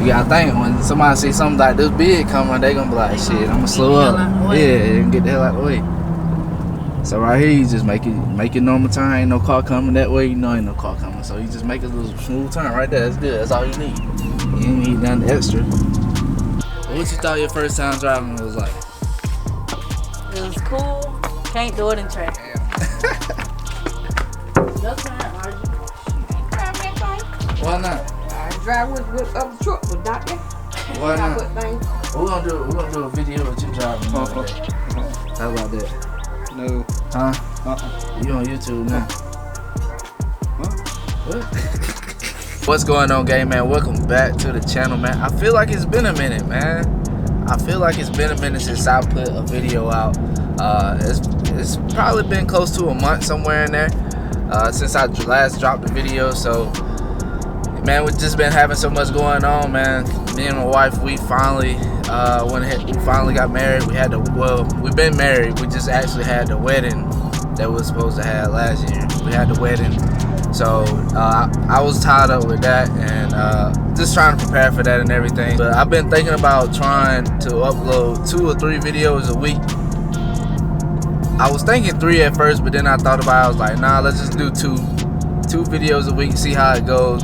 You gotta think, when somebody see something like this big coming, they gonna be like, shit, I'm gonna slow up. Yeah, and get the hell out of the way. So right here, you just make it normal turn. Ain't no car coming that way. You know ain't no car coming. So you just make a little smooth turn right there. That's good. That's all you need. You ain't need nothing extra. What you thought your first time driving was like? It was cool. Can't do it in traffic. Your turn, Archie. Why not? I drive with other truck, but not that. Why not? We're gonna do a video with you driving. How about that? No. Huh? You on YouTube now? What? What's going on, gang, man? Welcome back to the channel, man. I feel like it's been a minute, man. I feel like it's been a minute since I put a video out. It's probably been close to a month somewhere in there since I last dropped the video. So, man, we've just been having so much going on, man. Me and my wife, we finally went ahead. We finally got married. We had the we've been married. We just actually had the wedding that we were supposed to have last year. We had the wedding, so I was tied up with that and just trying to prepare for that and everything. But I've been thinking about trying to upload 2 or 3 videos a week. I was thinking 3 at first, but then I thought about it. I was like, nah, let's just do 2 videos a week, see how it goes.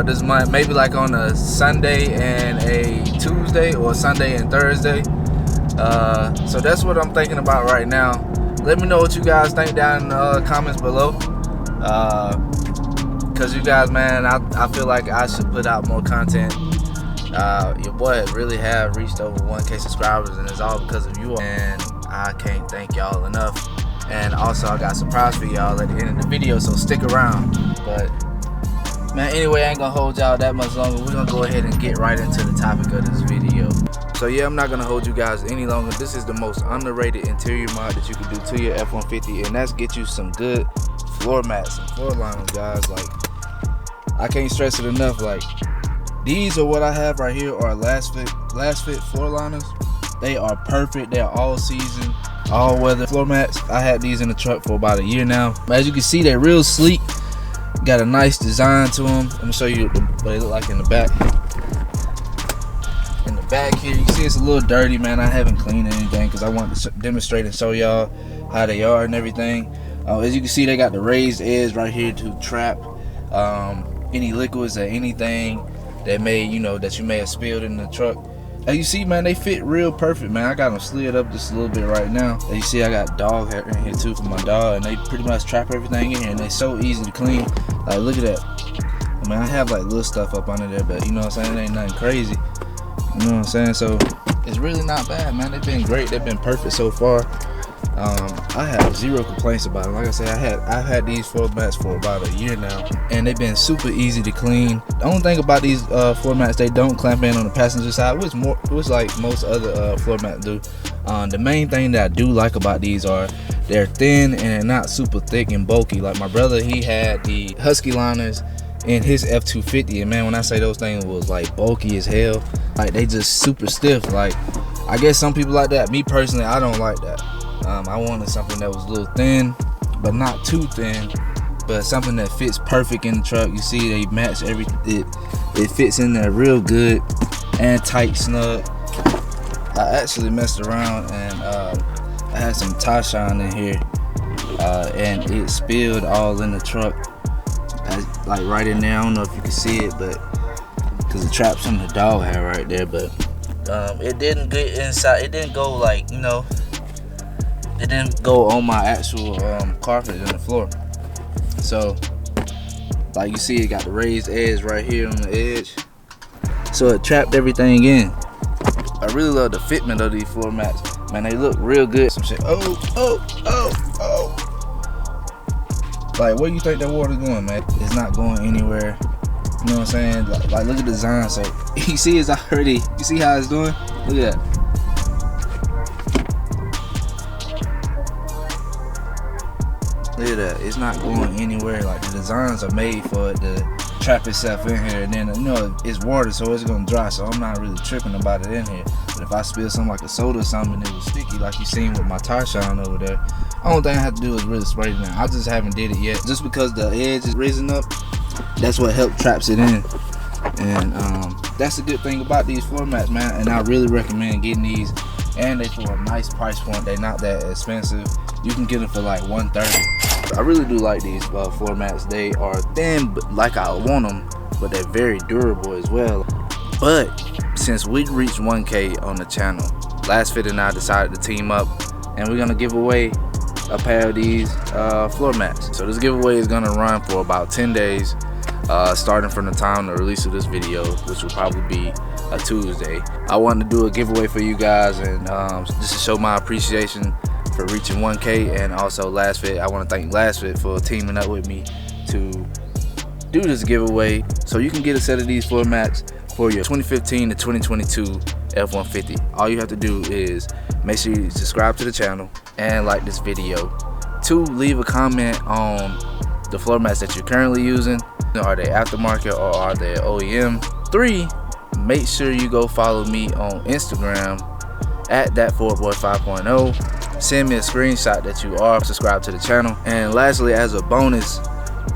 This month, maybe like on a Sunday and a Tuesday, or Sunday and Thursday. So that's what I'm thinking about right now. Let me know what you guys think down in the comments below. Cause you guys, man, I feel like I should put out more content. Your boy really have reached over 1K subscribers, and it's all because of you all. And I can't thank y'all enough. And also, I got a surprise for y'all at the end of the video, so stick around. But man, anyway, I ain't gonna hold y'all that much longer. We're gonna go ahead and get right into the topic of this video. So yeah, I'm not gonna hold you guys any longer. This is the most underrated interior mod that you can do to your F-150, and that's get you some good floor mats and floor liners, guys. Like, I can't stress it enough. Like, these are what I have right here are LASFIT floor liners. They are perfect. They are all season, all weather floor mats. I had these in the truck for about a year now. As you can see, they're real sleek. Got a nice design to them. I'm gonna show you what they look like in the back. In the back here, you see it's a little dirty, man. I haven't cleaned anything because I wanted to demonstrate and show y'all how they are and everything. As you can see, they got the raised edge right here to trap any liquids or anything that may, that you may have spilled in the truck. As you see, man, they fit real perfect, man. I got them slid up just a little bit right now. As you see, I got dog hair in here too for my dog, and they pretty much trap everything in here, and they're so easy to clean. Like, look at that. I mean, I have like little stuff up under there, but you know what I'm saying, it ain't nothing crazy. You know what I'm saying? So it's really not bad, man. They've been great. They've been perfect so far. I have 0 complaints about them. Like I said, I've had these floor mats for about a year now, and they've been super easy to clean. The only thing about these floor mats, they don't clamp in on the passenger side, which like most other floor mats do. The main thing that I do like about these are they're thin and not super thick and bulky. Like my brother, he had the Husky liners in his F250, and man, when I say those things was like bulky as hell, like they just super stiff. Like, I guess some people like that. Me personally, I don't like that. I wanted something that was a little thin, but not too thin, but something that fits perfect in the truck. You see, they match everything. It fits in there real good and tight, snug. I actually messed around and I had some tie shine in here, and it spilled all in the truck, like right in there. I don't know if you can see it, but because it traps some of the dog hair right there. But it didn't get inside. It didn't go like, it didn't go on my actual carpet in the floor. So, like you see, it got the raised edge right here on the edge, so it trapped everything in. I really love the fitment of these floor mats, man. They look real good. Some shit. Oh. Like, where you think that water's going, man? It's not going anywhere. You know what I'm saying? Like look at the design. So you see, it's already. You see how it's doing? Look at that. Look at that. It's not going anywhere. Like, the designs are made for it to trap itself in here, and then it's water, so it's gonna dry. So I'm not really tripping about it in here. But if I spill something like a soda or something, and it was sticky, like you seen with my tie shine over there. Only thing I have to do is really spray it in. I just haven't did it yet, just because the edge is risen up. That's what helped traps it in. And that's the good thing about these floor mats, man, and I really recommend getting these. And they for a nice price point. They're not that expensive. You can get them for like $130. I really do like these floor mats. They are thin, but like I want them, but they're very durable as well. But since we reached 1K on the channel, LASFIT and I decided to team up, and we're gonna give away a pair of these floor mats. So this giveaway is gonna run for about 10 days, starting from the time the release of this video, which will probably be a Tuesday. I wanted to do a giveaway for you guys, and just to show my appreciation for reaching 1K, and also LASFIT. I want to thank LASFIT for teaming up with me to do this giveaway. So you can get a set of these floor mats for your 2015 to 2022 F-150. All you have to do is make sure you subscribe to the channel and like this video. 2, leave a comment on the floor mats that you're currently using. Are they aftermarket or are they OEM? 3, make sure you go follow me on Instagram at thatfordboy5.0. Send me a screenshot that you are subscribed to the channel. And lastly, as a bonus,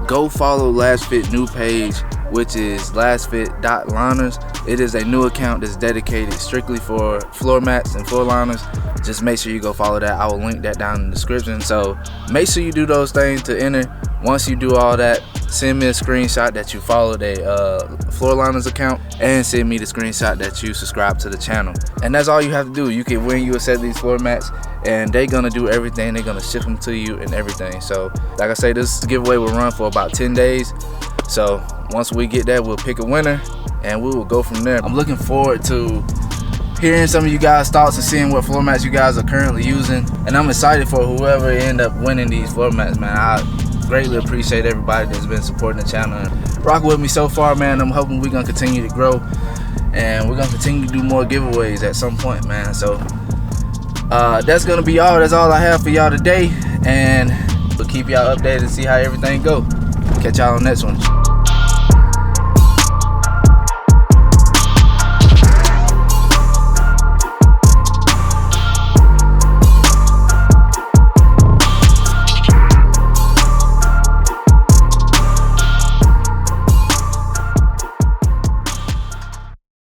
go follow LASFIT new page, which is lasfit.liners. It is a new account that's dedicated strictly for floor mats and floor liners. Just make sure you go follow that. I will link that down in the description. So make sure you do those things to enter. Once you do all that, send me a screenshot that you followed a floor liners account, and send me the screenshot that you subscribe to the channel. And that's all you have to do. You can win you a set of these floor mats, and they're gonna do everything. They're gonna ship them to you and everything. So like I say, this giveaway will run for about 10 days. So once we get that, we'll pick a winner and we will go from there. I'm looking forward to hearing some of you guys' thoughts and seeing what floor mats you guys are currently using. And I'm excited for whoever end up winning these floor mats, man. I greatly appreciate everybody that's been supporting the channel and rocking with me so far, man. I'm hoping we're gonna continue to grow, and we're gonna continue to do more giveaways at some point, man. So that's gonna be all. That's all I have for y'all today, and we'll keep y'all updated and see how everything go. Catch y'all on the next one.